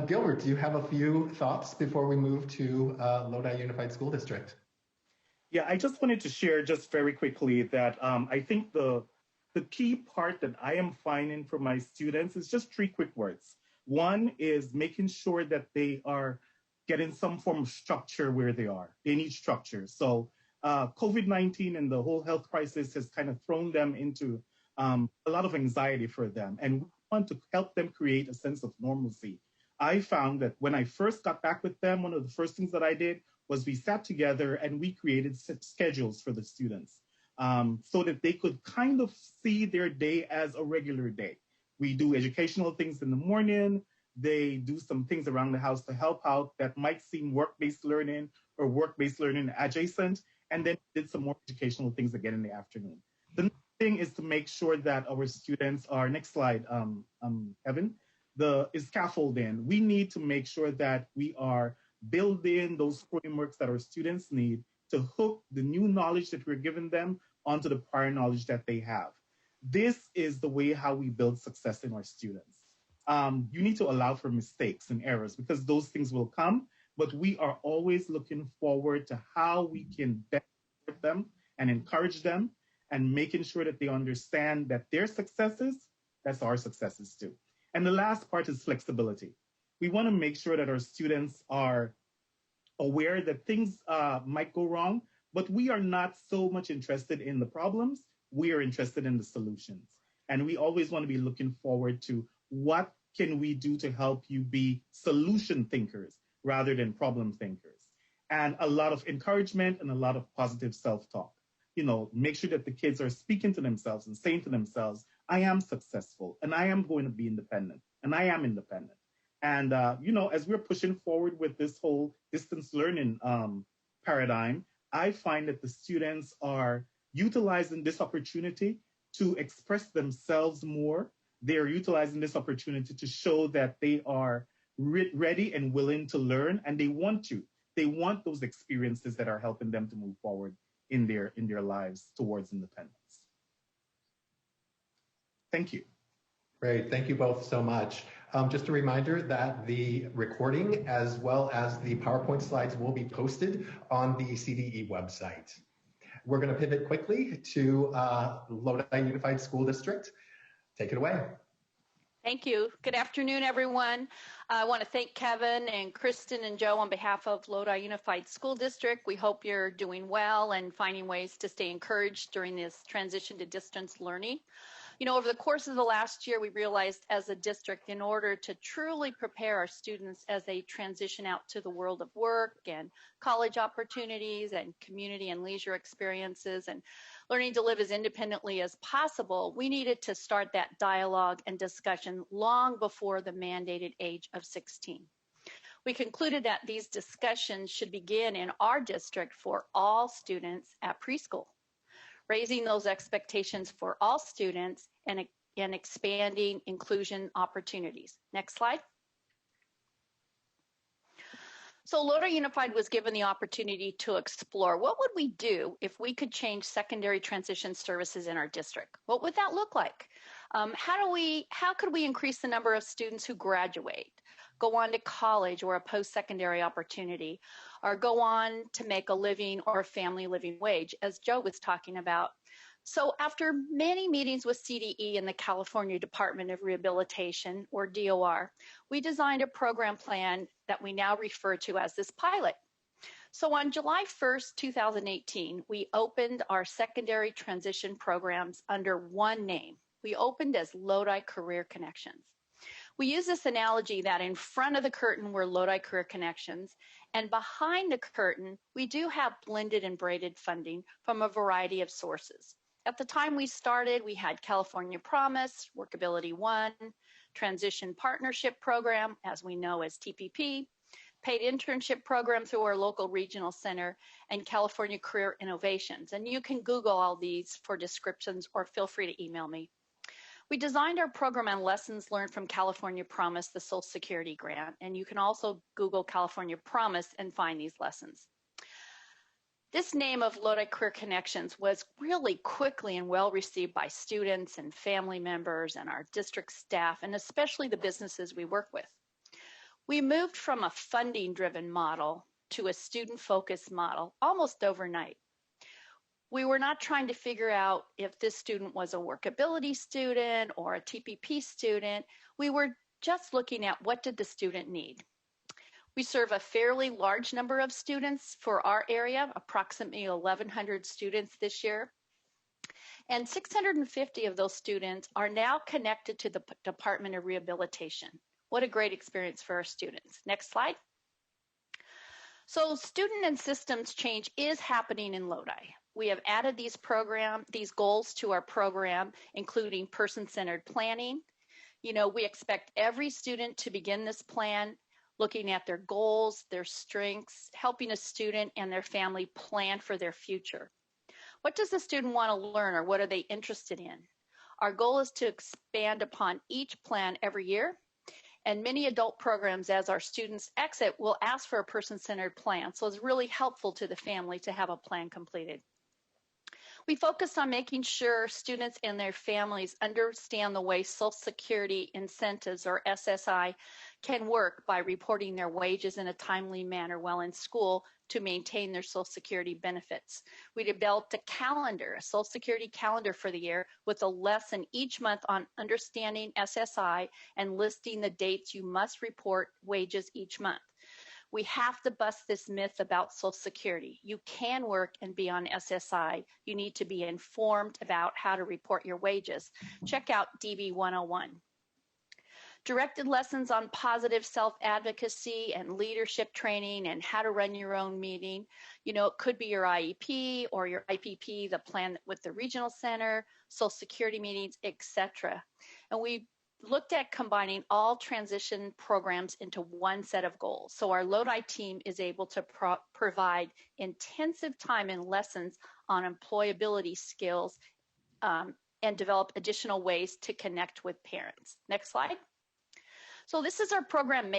Gilbert, do you have a few thoughts before we move to Lodi Unified School District? Yeah, I just wanted to share just very quickly that I think the key part that I am finding for my students is just 3 quick words. One is making sure that they are getting some form of structure where they are. They need structure. So COVID-19 and the whole health crisis has kind of thrown them into a lot of anxiety for them. And we want to help them create a sense of normalcy. I found that when I first got back with them, one of the first things that I did was we sat together and we created schedules for the students so that they could kind of see their day as a regular day. We do educational things in the morning. They do some things around the house to help out that might seem work-based learning or work-based learning adjacent, and then did some more educational things again in the afternoon. The next thing is to make sure that our students are, next slide, Evan, the scaffolding. We need to make sure that we are building those frameworks that our students need to hook the new knowledge that we're giving them onto the prior knowledge that they have. This is the way how we build success in our students. You need to allow for mistakes and errors because those things will come, but we are always looking forward to how we can better support them and encourage them and making sure that they understand that their successes, that's our successes too. And the last part is flexibility. We want to make sure that our students are aware that things might go wrong, but we are not so much interested in the problems. We are interested in the solutions. And we always want to be looking forward to what can we do to help you be solution thinkers rather than problem thinkers. And a lot of encouragement and a lot of positive self-talk. You know, make sure that the kids are speaking to themselves and saying to themselves, I am successful and I am going to be independent and I am independent. And, you know, as we're pushing forward with this whole distance learning paradigm, I find that the students are utilizing this opportunity to express themselves more. They're utilizing this opportunity to show that they are ready and willing to learn, and they want to. They want those experiences that are helping them to move forward in their lives towards independence. Thank you. Great, thank you both so much. Just a reminder that the recording as well as the PowerPoint slides will be posted on the CDE website. We're going to pivot quickly to Lodi Unified School District. Take it away. Thank you. Good afternoon, everyone. I want to thank Kevin and Kristen and Joe on behalf of Lodi Unified School District. We hope you're doing well and finding ways to stay encouraged during this transition to distance learning. You know, over the course of the last year, we realized as a district, in order to truly prepare our students as they transition out to the world of work and college opportunities and community and leisure experiences and learning to live as independently as possible, we needed to start that dialogue and discussion long before the mandated age of 16. We concluded that these discussions should begin in our district for all students at preschool, raising those expectations for all students and expanding inclusion opportunities. Next slide. So Lodi Unified was given the opportunity to explore what would we do if we could change secondary transition services in our district? What would that look like? How could we increase the number of students who graduate, go on to college or a post-secondary opportunity, or go on to make a living or a family living wage, as Joe was talking about? So after many meetings with CDE and the California Department of Rehabilitation, or DOR, we designed a program plan that we now refer to as this pilot. So on July 1st, 2018, we opened our secondary transition programs under one name. We opened as Lodi Career Connections. We use this analogy that in front of the curtain were Lodi Career Connections, and behind the curtain, we do have blended and braided funding from a variety of sources. At the time we started, we had California Promise, Workability One, Transition Partnership Program, as we know as TPP, paid internship program through our local regional center, and California Career Innovations. And you can Google all these for descriptions or feel free to email me. We designed our program on lessons learned from California Promise, the Social Security grant, and you can also Google California Promise and find these lessons. This name of Lodi Career Connections was really quickly and well received by students and family members and our district staff, and especially the businesses we work with. We moved from a funding-driven model to a student-focused model almost overnight. We were not trying to figure out if this student was a workability student or a TPP student. We were just looking at what did the student need. We serve a fairly large number of students for our area, approximately 1,100 students this year. And 650 of those students are now connected to the Department of Rehabilitation. What a great experience for our students. Next slide. So student and systems change is happening in Lodi. We have added these goals to our program, including person-centered planning. You know, we expect every student to begin this plan looking at their goals, their strengths, helping a student and their family plan for their future. What does the student want to learn, or what are they interested in? Our goal is to expand upon each plan every year, And many adult programs, as our students exit, will ask for a person-centered plan. So it's really helpful to the family to have a plan completed. We focused on making sure students and their families understand the way Social Security incentives, or SSI, can work by reporting their wages in a timely manner while in school to maintain their Social Security benefits. We developed a calendar, a Social Security calendar for the year, with a lesson each month on understanding SSI and listing the dates you must report wages each month. We have to bust this myth about Social Security. You can work and be on SSI. You need to be informed about how to report your wages. Check out DB 101. Directed lessons on positive self-advocacy and leadership training and how to run your own meeting. You know, it could be your IEP or your IPP, the plan with the regional center, Social Security meetings, etc. And we looked at combining all transition programs into one set of goals. So our Lodi team is able to provide intensive time and lessons on employability skills and develop additional ways to connect with parents. Next slide. So this is our program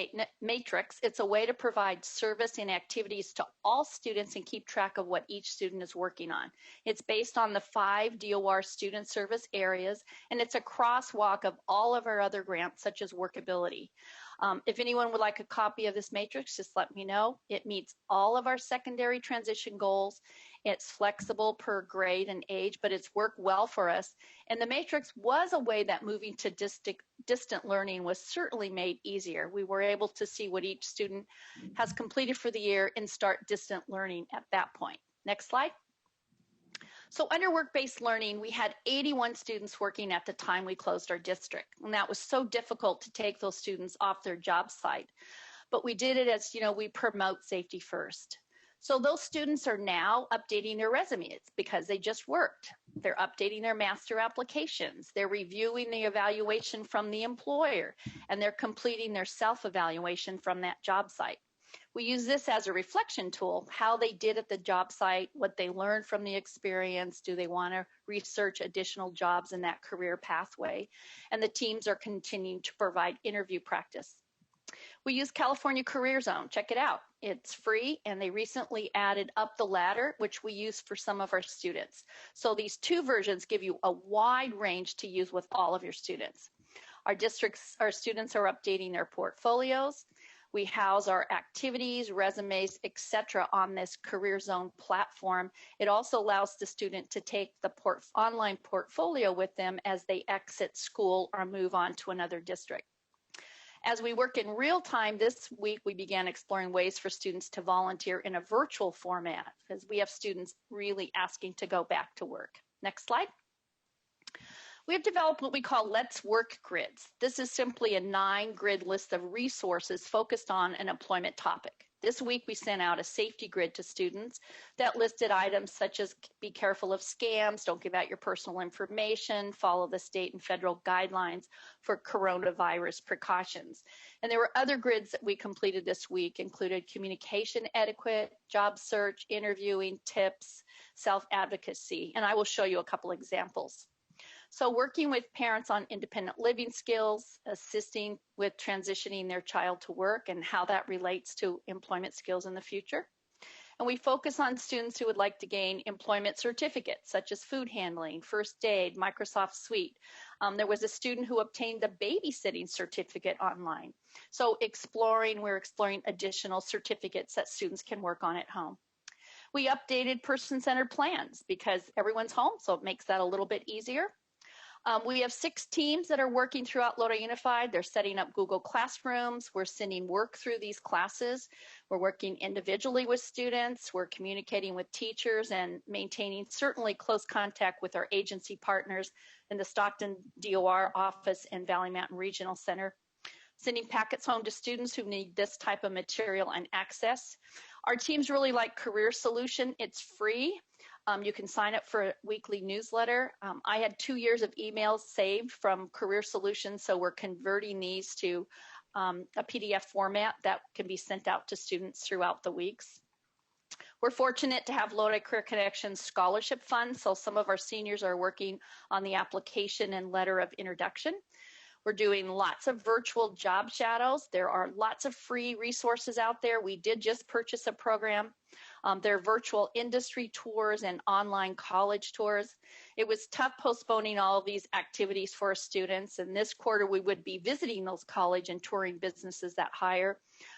matrix. It's a way to provide service and activities to all students and keep track of what each student is working on. It's based on the 5 DOR student service areas, and it's a crosswalk of all of our other grants, such as Workability. If anyone would like a copy of this matrix, just let me know. It meets all of our secondary transition goals. It's flexible per grade and age, but it's worked well for us. And the matrix was a way that moving to distant learning was certainly made easier. We were able to see what each student has completed for the year and start distant learning at that point. Next slide. So under work-based learning, we had 81 students working at the time we closed our district. And that was so difficult to take those students off their job site. But we did it as, you know, we promote safety first. So those students are now updating their resumes because they just worked. They're updating their master applications. They're reviewing the evaluation from the employer, and they're completing their self-evaluation from that job site. We use this as a reflection tool, how they did at the job site, what they learned from the experience, do they want to research additional jobs in that career pathway, and the teams are continuing to provide interview practice. We use California Career Zone. Check it out. It's free, and they recently added Up the Ladder, which we use for some of our students. So these 2 versions give you a wide range to use with all of your students. Our students are updating their portfolios. We house our activities, resumes, etc. on this Career Zone platform. It also allows the student to take the online portfolio with them as they exit school or move on to another district. As we work in real time this week, we began exploring ways for students to volunteer in a virtual format because we have students really asking to go back to work. Next slide. We have developed what we call Let's Work grids. This is simply a 9-grid list of resources focused on an employment topic. This week, we sent out a safety grid to students that listed items such as be careful of scams, don't give out your personal information, follow the state and federal guidelines for coronavirus precautions. And there were other grids that we completed this week, included communication etiquette, job search, interviewing, tips, self-advocacy, and I will show you a couple examples. So working with parents on independent living skills, assisting with transitioning their child to work and how that relates to employment skills in the future. And we focus on students who would like to gain employment certificates, such as food handling, first aid, Microsoft Suite. There was a student who obtained the babysitting certificate online. So we're exploring additional certificates that students can work on at home. We updated person-centered plans because everyone's home, so it makes that a little bit easier. We have 6 teams that are working throughout Lodi Unified. They're setting up Google Classrooms. We're sending work through these classes. We're working individually with students. We're communicating with teachers and maintaining certainly close contact with our agency partners in the Stockton DOR office and Valley Mountain Regional Center. Sending packets home to students who need this type of material and access. Our teams really like Career Solution. It's free. You can sign up for a weekly newsletter. I had 2 years of emails saved from Career Solutions, so we're converting these to a PDF format that can be sent out to students throughout the weeks. We're fortunate to have Lodi Career Connections Scholarship Fund, so some of our seniors are working on the application and letter of introduction. We're doing lots of virtual job shadows. There are lots of free resources out there. We did just purchase a program. There are virtual industry tours and online college tours. It was tough postponing all of these activities for our students. And this quarter, we would be visiting those college and touring businesses that hire.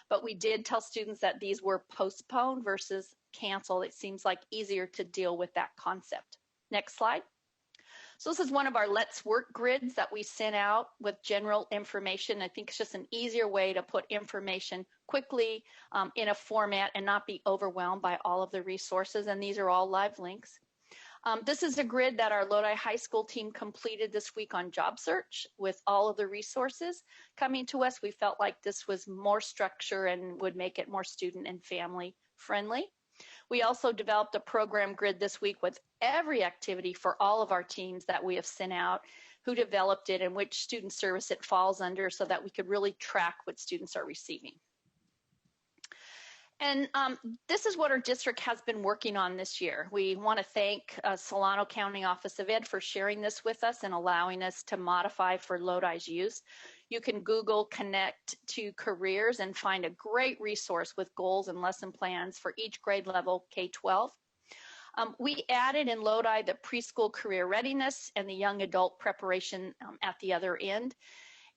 But we did tell students that these were postponed versus canceled. It seems like easier to deal with that concept. Next slide. So this is one of our Let's Work grids that we sent out with general information. I think it's just an easier way to put information quickly in a format and not be overwhelmed by all of the resources. And these are all live links. This is a grid that our Lodi High School team completed this week on job search with all of the resources coming to us. We felt like this was more structure and would make it more student and family friendly. We also developed a program grid this week with every activity for all of our teams that we have sent out, who developed it and which student service it falls under so that we could really track what students are receiving. And this is what our district has been working on this year. We want to thank Solano County Office of Ed for sharing this with us and allowing us to modify for Lodi's use. You can Google Connect to Careers and find a great resource with goals and lesson plans for each grade level K-12. We added in Lodi the preschool career readiness and the young adult preparation at the other end.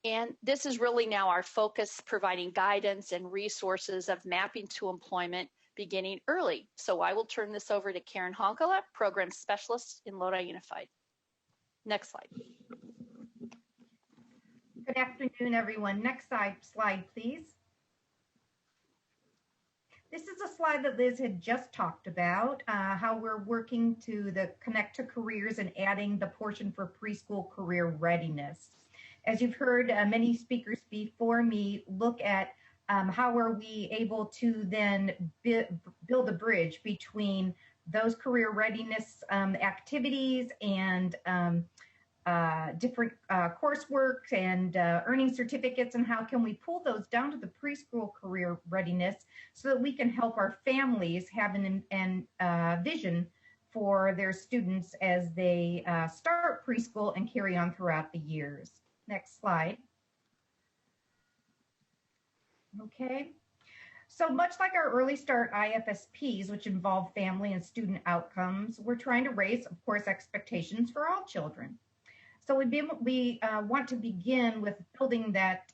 And this is really now our focus, providing guidance and resources of mapping to employment beginning early. So I will turn this over to Karen Honkala, Program Specialist in Lodi Unified. Next slide. Good afternoon, everyone. Next slide, please. This is a slide that Liz had just talked about, how we're working to the Connect to Careers and adding the portion for preschool career readiness. As you've heard many speakers before me look at how are we able to then build a bridge between those career readiness activities and different coursework and earning certificates, and how can we pull those down to the preschool career readiness so that we can help our families have an vision for their students as they start preschool and carry on throughout the years. Next slide. Okay. So much like our early start IFSPs, which involve family and student outcomes, we're trying to raise, of course, expectations for all children. So we want to begin with building that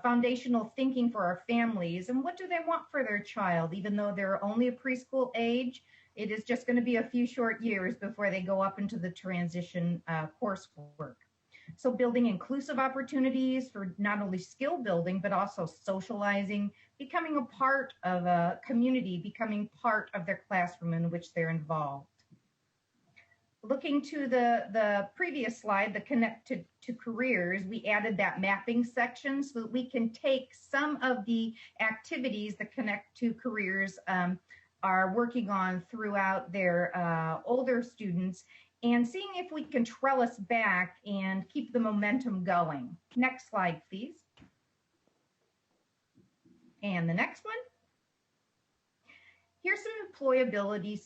foundational thinking for our families, and what do they want for their child, even though they're only a preschool age. It is just going to be a few short years before they go up into the transition coursework. So building inclusive opportunities for not only skill building, but also socializing, becoming a part of a community, becoming part of their classroom in which they're involved. Looking to the previous slide, the Connect to Careers, we added that mapping section so that we can take some of the activities the Connect to Careers are working on throughout their older students and seeing if we can trellis back and keep the momentum going. Next slide, please. And the next one. Here's some employability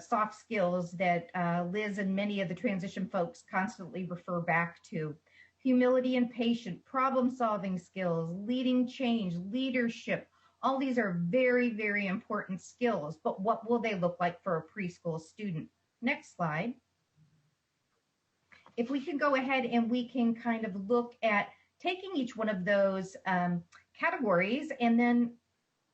soft skills that Liz and many of the transition folks constantly refer back to. Humility and patience, problem-solving skills, leading change, leadership. All these are very, very important skills, but what will they look like for a preschool student? Next slide. If we can go ahead and we can kind of look at taking each one of those categories and then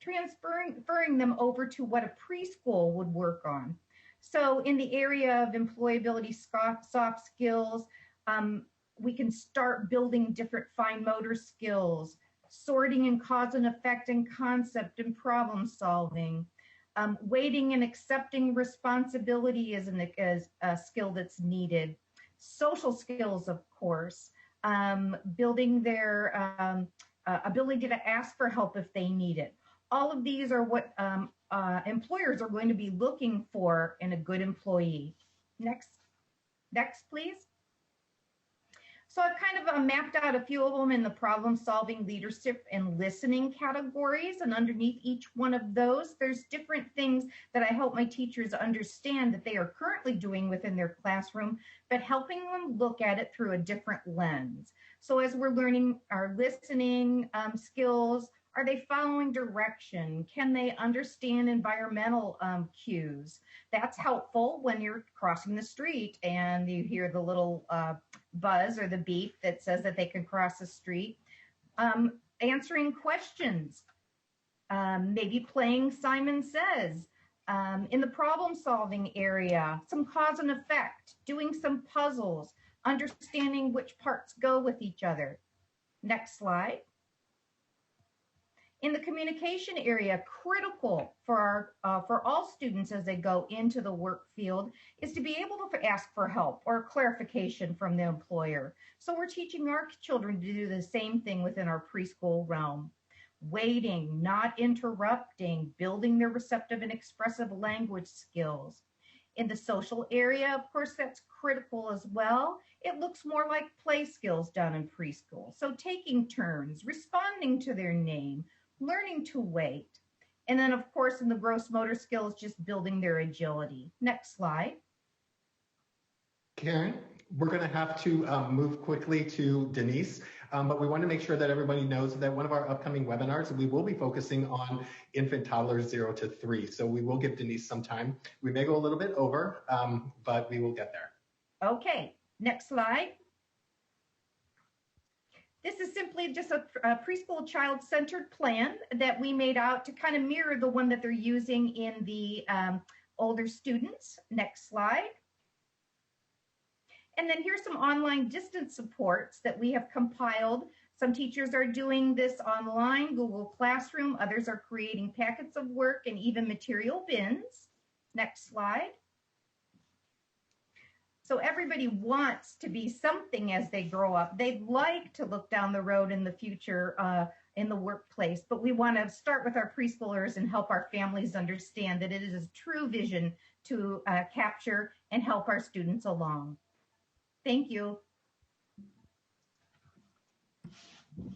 transferring them over to what a preschool would work on. So in the area of employability soft skills, we can start building different fine motor skills, sorting and cause and effect and concept and problem solving, waiting and accepting responsibility is a skill that's needed. Social skills, of course, building their ability to ask for help if they need it. All of these are what employers are going to be looking for in a good employee. Next, please. So I've kind of mapped out a few of them in the problem-solving, leadership, and listening categories. And underneath each one of those, there's different things that I help my teachers understand that they are currently doing within their classroom, but helping them look at it through a different lens. So as we're learning our listening skills, are they following direction? Can they understand environmental cues? That's helpful when you're crossing the street and you hear the little buzz or the beep that says that they can cross the street. Answering questions, maybe playing Simon Says. In the problem solving area, some cause and effect, doing some puzzles, understanding which parts go with each other. Next slide. In the communication area, critical for all students as they go into the work field is to be able to ask for help or clarification from the employer. So we're teaching our children to do the same thing within our preschool realm. Waiting, not interrupting, building their receptive and expressive language skills. In the social area, of course, that's critical as well. It looks more like play skills done in preschool. So taking turns, responding to their name, learning to wait. And then, of course, in the gross motor skills, just building their agility. Next slide. Karen, we're going to have to move quickly to Denise, but we want to make sure that everybody knows that one of our upcoming webinars, we will be focusing on infant toddlers 0 to 3. So we will give Denise some time. We may go a little bit over, but we will get there. Okay, next slide. This is simply just a preschool child-centered plan that we made out to kind of mirror the one that they're using in the older students. Next slide. And then here's some online distance supports that we have compiled. Some teachers are doing this online, Google Classroom. Others are creating packets of work and even material bins. Next slide. So everybody wants to be something as they grow up. They'd like to look down the road in the future in the workplace, but we want to start with our preschoolers and help our families understand that it is a true vision to capture and help our students along. Thank you.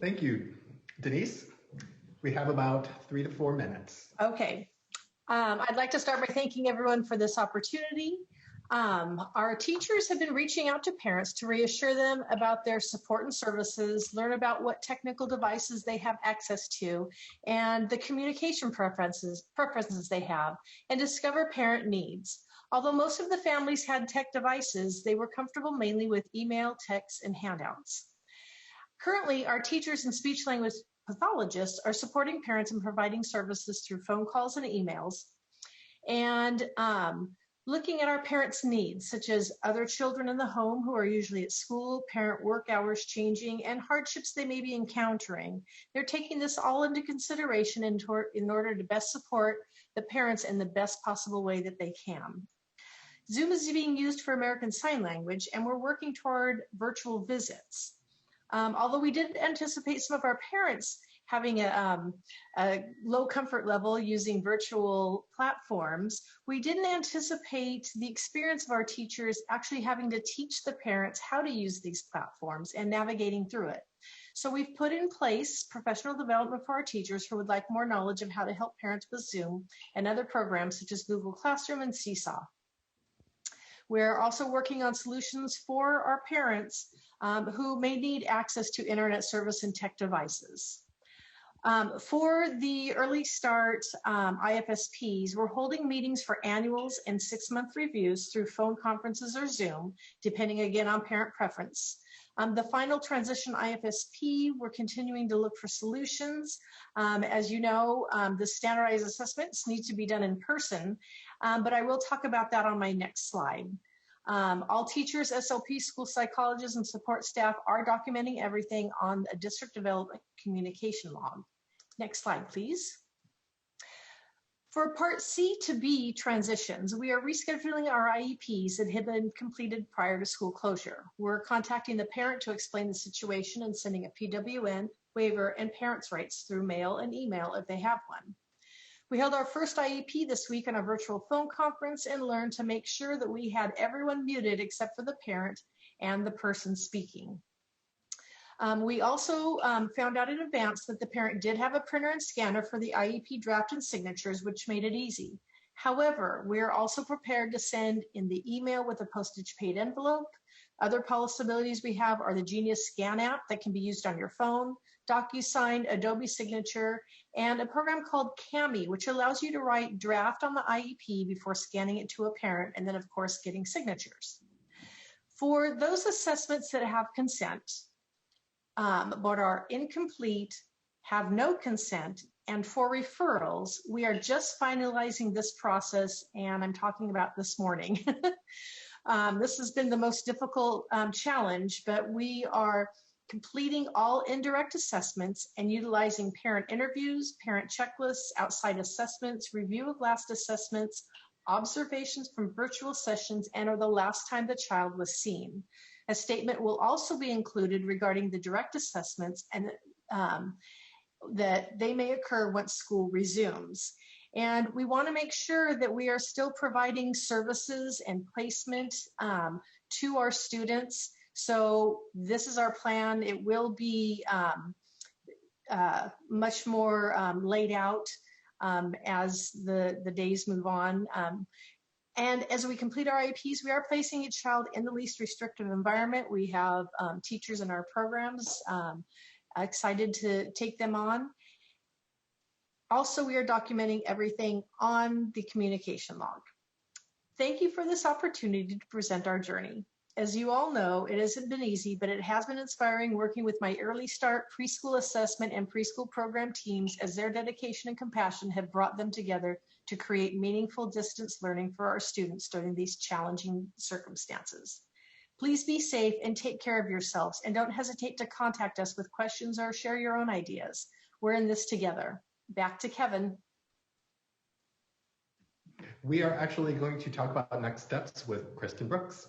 Thank you. Denise, we have about 3 to 4 minutes. Okay. I'd like to start by thanking everyone for this opportunity. Our teachers have been reaching out to parents to reassure them about their support and services, learn about what technical devices they have access to, and the communication preferences they have, and discover parent needs. Although most of the families had tech devices, they were comfortable mainly with email, text, and handouts. Currently, our teachers and speech language pathologists are supporting parents and providing services through phone calls and emails, and looking at our parents' needs, such as other children in the home who are usually at school, parent work hours changing, and hardships they may be encountering. They're taking this all into consideration in order to best support the parents in the best possible way that they can. Zoom is being used for American Sign Language, and we're working toward virtual visits. Although we did anticipate some of our parents having a low comfort level using virtual platforms, we didn't anticipate the experience of our teachers actually having to teach the parents how to use these platforms and navigating through it. So we've put in place professional development for our teachers who would like more knowledge of how to help parents with Zoom and other programs such as Google Classroom and Seesaw. We're also working on solutions for our parents who may need access to internet service and tech devices. For the early start IFSPs, we're holding meetings for annuals and 6-month reviews through phone conferences or Zoom, depending again on parent preference. The final transition IFSP, we're continuing to look for solutions. As you know, the standardized assessments need to be done in person, but I will talk about that on my next slide. All teachers, SLP, school psychologists, and support staff are documenting everything on a district development communication log. Next slide, please. For Part C to B transitions, we are rescheduling our IEPs that had been completed prior to school closure. We're contacting the parent to explain the situation and sending a PWN, waiver, and parents' rights through mail and email if they have one. We held our first IEP this week on a virtual phone conference and learned to make sure that we had everyone muted except for the parent and the person speaking. We also found out in advance that the parent did have a printer and scanner for the IEP draft and signatures, which made it easy. However, we're also prepared to send in the email with a postage paid envelope, Other possibilities we have are the Genius Scan app that can be used on your phone, DocuSign, Adobe Signature, and a program called Cami, which allows you to write draft on the IEP before scanning it to a parent, and then of course getting signatures. For those assessments that have consent, but are incomplete, have no consent, and for referrals, we are just finalizing this process, and I'm talking about this morning. This has been the most difficult challenge, but we are completing all indirect assessments and utilizing parent interviews, parent checklists, outside assessments, review of last assessments, observations from virtual sessions, and or the last time the child was seen. A statement will also be included regarding the direct assessments and that they may occur once school resumes. And we want to make sure that we are still providing services and placement to our students. So this is our plan. It will be much more laid out as the days move on. And as we complete our IEPs, we are placing each child in the least restrictive environment. We have teachers in our programs excited to take them on. Also, we are documenting everything on the communication log. Thank you for this opportunity to present our journey. As you all know, it hasn't been easy, but it has been inspiring working with my Early Start preschool assessment and preschool program teams as their dedication and compassion have brought them together to create meaningful distance learning for our students during these challenging circumstances. Please be safe and take care of yourselves, and don't hesitate to contact us with questions or share your own ideas. We're in this together. Back to Kevin. We are actually going to talk about next steps with Kristen Brooks.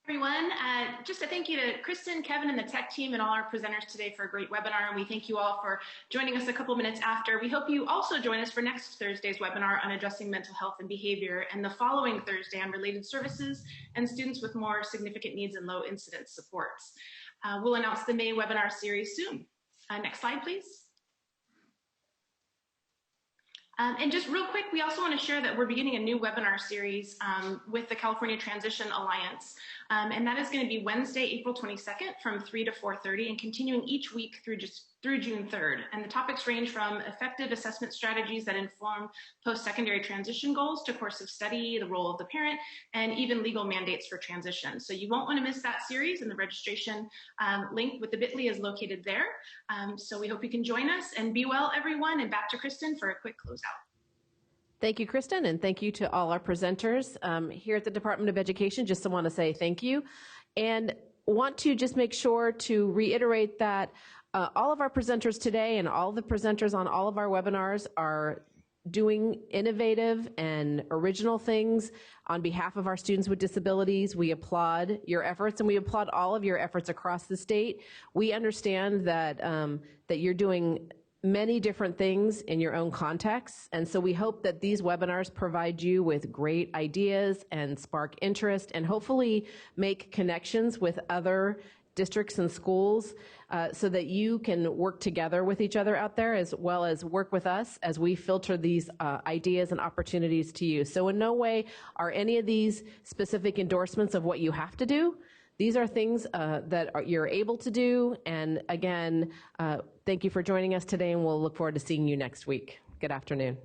Everyone, just a thank you to Kristen, Kevin, and the tech team and all our presenters today for a great webinar. And we thank you all for joining us a couple minutes after. We hope you also join us for next Thursday's webinar on addressing mental health and behavior, and the following Thursday on related services and students with more significant needs and low incidence supports. We'll announce the May webinar series soon. Next slide, please. And just real quick, we also want to share that we're beginning a new webinar series with the California Transition Alliance. And that is going to be Wednesday, April 22nd from 3 to 4:30 and continuing each week through June 3rd. And the topics range from effective assessment strategies that inform post-secondary transition goals to course of study, the role of the parent, and even legal mandates for transition. So you won't want to miss that series, and the registration link with the bit.ly is located there. So we hope you can join us, and be well, everyone. And back to Kristen for a quick closeout. Thank you, Kristen, and thank you to all our presenters here at the Department of Education. Just want to say thank you, and want to just make sure to reiterate that all of our presenters today and all the presenters on all of our webinars are doing innovative and original things on behalf of our students with disabilities. We applaud your efforts, and we applaud all of your efforts across the state. We understand that that you're doing many different things in your own contexts, and so we hope that these webinars provide you with great ideas and spark interest, and hopefully make connections with other districts and schools so that you can work together with each other out there, as well as work with us as we filter these ideas and opportunities to you. So in no way are any of these specific endorsements of what you have to do. These are things that you're able to do. And again, thank you for joining us today, and we'll look forward to seeing you next week. Good afternoon.